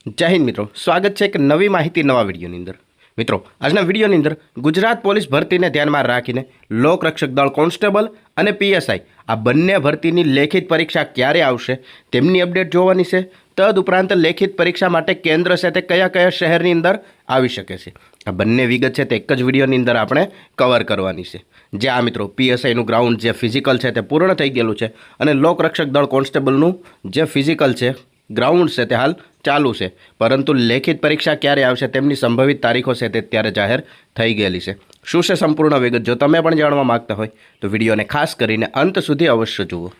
જય હિન્દ મિત્રો, સ્વાગત છે એક નવી માહિતી નવા વિડીયોની અંદર। મિત્રો, આજના વિડીયોની અંદર ગુજરાત પોલીસ ભરતીને ધ્યાનમાં રાખીને લોકરક્ષક દળ કોન્સ્ટેબલ અને પીએસઆઈ આ બંને ભરતીની લેખિત પરીક્ષા ક્યારે આવશે તેમની અપડેટ જોવાની છે। તદુપરાંત લેખિત પરીક્ષા માટે કેન્દ્ર છે તે કયા કયા શહેરની અંદર આવી શકે છે આ બંને વિગત છે તે એક જ વિડીયોની અંદર આપણે કવર કરવાની છે। જે આ મિત્રો પીએસઆઈનું ગ્રાઉન્ડ જે ફિઝિકલ છે તે પૂર્ણ થઈ ગયેલું છે અને લોકરક્ષક દળ કોન્સ્ટેબલનું જે ફિઝિકલ છે ગ્રાઉન્ડ છે તે હાલ ચાલુ છે, પરંતુ લેખિત પરીક્ષા ક્યારે આવશે તેમની સંભવિત તારીખો છે તે ત્યારે જાહેર થઈ ગયેલી છે। શું છે સંપૂર્ણ વિગત જો તમે પણ જાણવા માંગતા હોય તો વિડીયોને ખાસ કરીને અંત સુધી અવશ્ય જુઓ।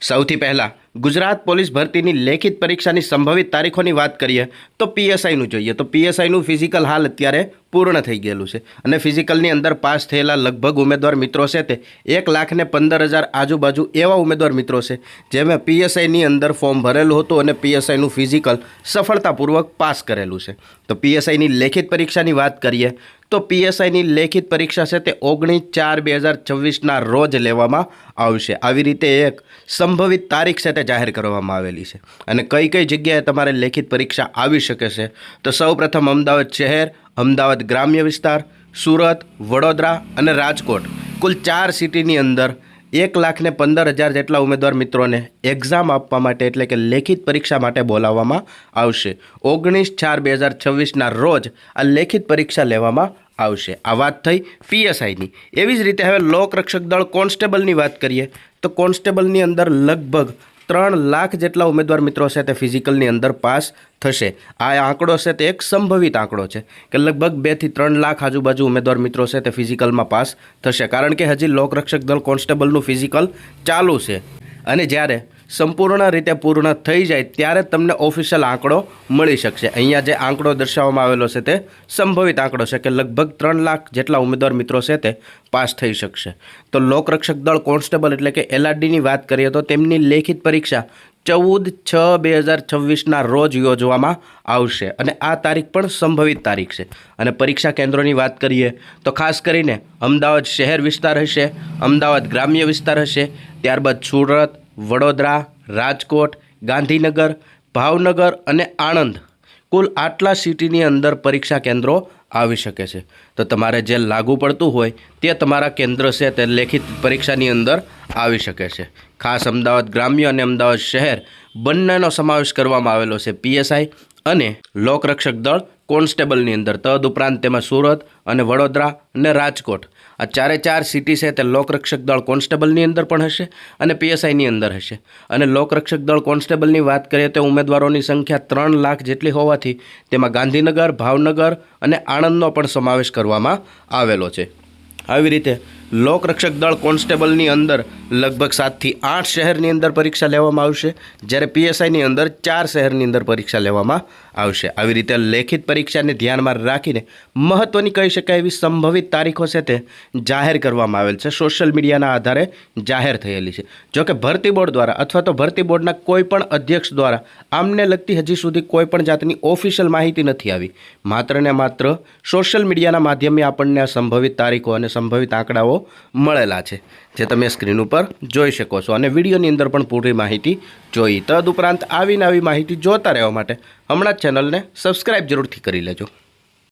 સૌથી પહેલાં ગુજરાત પોલીસ ભરતીની લેખિત પરીક્ષાની સંભવિત તારીખોની વાત કરીએ તો પીએસઆઈનું જોઈએ તો પીએસઆઈનું ફિઝિકલ હાલ અત્યારે પૂર્ણ થઈ ગયેલું છે અને ફિઝિકલની અંદર પાસ થયેલા લગભગ ઉમેદવાર મિત્રો છે તે 1,15,000 આજુબાજુ એવા ઉમેદવાર મિત્રો છે જેમાં પીએસઆઈની અંદર ફોર્મ ભરેલું હતું અને પીએસઆઈનું ફિઝિકલ સફળતાપૂર્વક પાસ કરેલું છે। તો પીએસઆઈની લેખિત પરીક્ષાની વાત કરીએ તો પીએસઆઈની લેખિત પરીક્ષા છે તે 19/4/2024ના રોજ લેવામાં આવશે। આવી રીતે એક સંભવિત તારીખ છે તે જાહેર કરવામાં આવેલી છે અને કઈ કઈ જગ્યાએ તમારે લેખિત પરીક્ષા આવી શકે છે તો સૌપ્રથમ અમદાવાદ શહેર, અમદાવાદ ગ્રામ્ય વિસ્તાર, સુરત, વડોદરા અને રાજકોટ કુલ 4 સિટીની અંદર 1,15,000 જેટલા ઉમેદવાર મિત્રોને એક્ઝામ આપવા માટે એટલે કે લેખિત પરીક્ષા માટે બોલાવવામાં આવશે। 19/4/2024ના રોજ આ લેખિત પરીક્ષા લેવામાં આવશે। આ વાત થઈ પીએસઆઈની। એવી જ રીતે હવે લોકરક્ષક દળ કોન્સ્ટેબલની વાત કરીએ તો કોન્સ્ટેબલની અંદર લગભગ 3 લાખ જેટલા ઉમેદવાર મિત્રો છે તે ફિઝિકલની અંદર પાસ થશે। આ આંકડો છે તે એક સંભવિત આંકડો છે કે લગભગ 2 થી 3 લાખ આજુબાજુ ઉમેદવાર મિત્રો છે તે ફિઝિકલમાં પાસ થશે, કારણ કે હજી લોકરક્ષક દળ કોન્સ્ટેબલનું ફિઝિકલ ચાલુ છે અને જ્યારે સંપૂર્ણ રીતે પૂર્ણ થઈ જાય ત્યારે તમને ઓફિશિયલ આંકડો મળી શકશે। અહીંયા જે આંકડો દર્શાવવામાં આવેલો છે તે સંભવિત આંકડો છે કે લગભગ 3 લાખ જેટલા ઉમેદવાર મિત્રો છે તે પાસ થઈ શકશે। તો લોકરક્ષક દળ કોન્સ્ટેબલ એટલે કે એલઆરડીની વાત કરીએ તો તેમની લેખિત પરીક્ષા 14/6/2024ના રોજ યોજવામાં આવશે અને આ તારીખ પણ સંભવિત તારીખ છે। અને પરીક્ષા કેન્દ્રોની વાત કરીએ તો ખાસ કરીને અમદાવાદ શહેર વિસ્તાર હશે, અમદાવાદ ગ્રામ્ય વિસ્તાર હશે, ત્યારબાદ સુરત, વડોદરા, રાજકોટ, ગાંધીનગર, ભાવનગર અને આણંદ કુલ આટલા સિટીની અંદર પરીક્ષા કેન્દ્રો આવી શકે છે। તો તમારે જે લાગુ પડતું હોય તે તમારા કેન્દ્ર છે તે લેખિત પરીક્ષાની અંદર આવી શકે છે। ખાસ અમદાવાદ ગ્રામ્ય અને અમદાવાદ શહેર બંનેનો સમાવેશ કરવામાં આવેલો છે પીએસઆઈ અને લોકરક્ષક દળ કોન્સ્ટેબલની અંદર। તદુપરાંત તેમાં સુરત અને વડોદરા અને રાજકોટ આ 4 સિટી છે તે લોકરક્ષક દળ કોન્સ્ટેબલની અંદર પણ હશે અને પીએસઆઈની અંદર હશે। અને લોકરક્ષક દળ કોન્સ્ટેબલની વાત કરીએ તો ઉમેદવારોની સંખ્યા 3 લાખ જેટલી હોવાથી તેમાં ગાંધીનગર, ભાવનગર અને આણંદનો પણ સમાવેશ કરવામાં આવેલો છે। આવી રીતે લોકરક્ષક દળ કોન્સ્ટેબલની અંદર લગભગ 7 થી 8 શહેરની અંદર પરીક્ષા લેવામાં આવશે, જ્યારે પીએસઆઈની અંદર 4 શહેરની અંદર પરીક્ષા લેવામાં આવશે। આવી રીતે લેખિત પરીક્ષાને ધ્યાનમાં રાખીને મહત્ત્વની કહી શકાય એવી સંભવિત તારીખો છે તે જાહેર કરવામાં આવેલ છે, સોશિયલ મીડિયાના આધારે જાહેર થયેલી છે। જોકે ભરતી બોર્ડ દ્વારા અથવા તો ભરતી બોર્ડના કોઈ પણ અધ્યક્ષ દ્વારા આમને લગતી હજી સુધી કોઈ પણ જાતની ઓફિશિયલ માહિતી નથી આવી, માત્ર ને માત્ર સોશિયલ મીડિયાના માધ્યમે આપણને આ સંભવિત તારીખો અને સંભવિત આંકડાઓ મળેલા છે, જે તમે સ્ક્રીન ઉપર જોઈ શકો છો અને વિડીયોની અંદર પણ પૂરી માહિતી જોઈ। તદુપરાંત આવી નવી માહિતી જોતા રહેવા માટે હમણાં જ ચેનલને સબસ્ક્રાઈબ જરૂરથી કરી લેજો।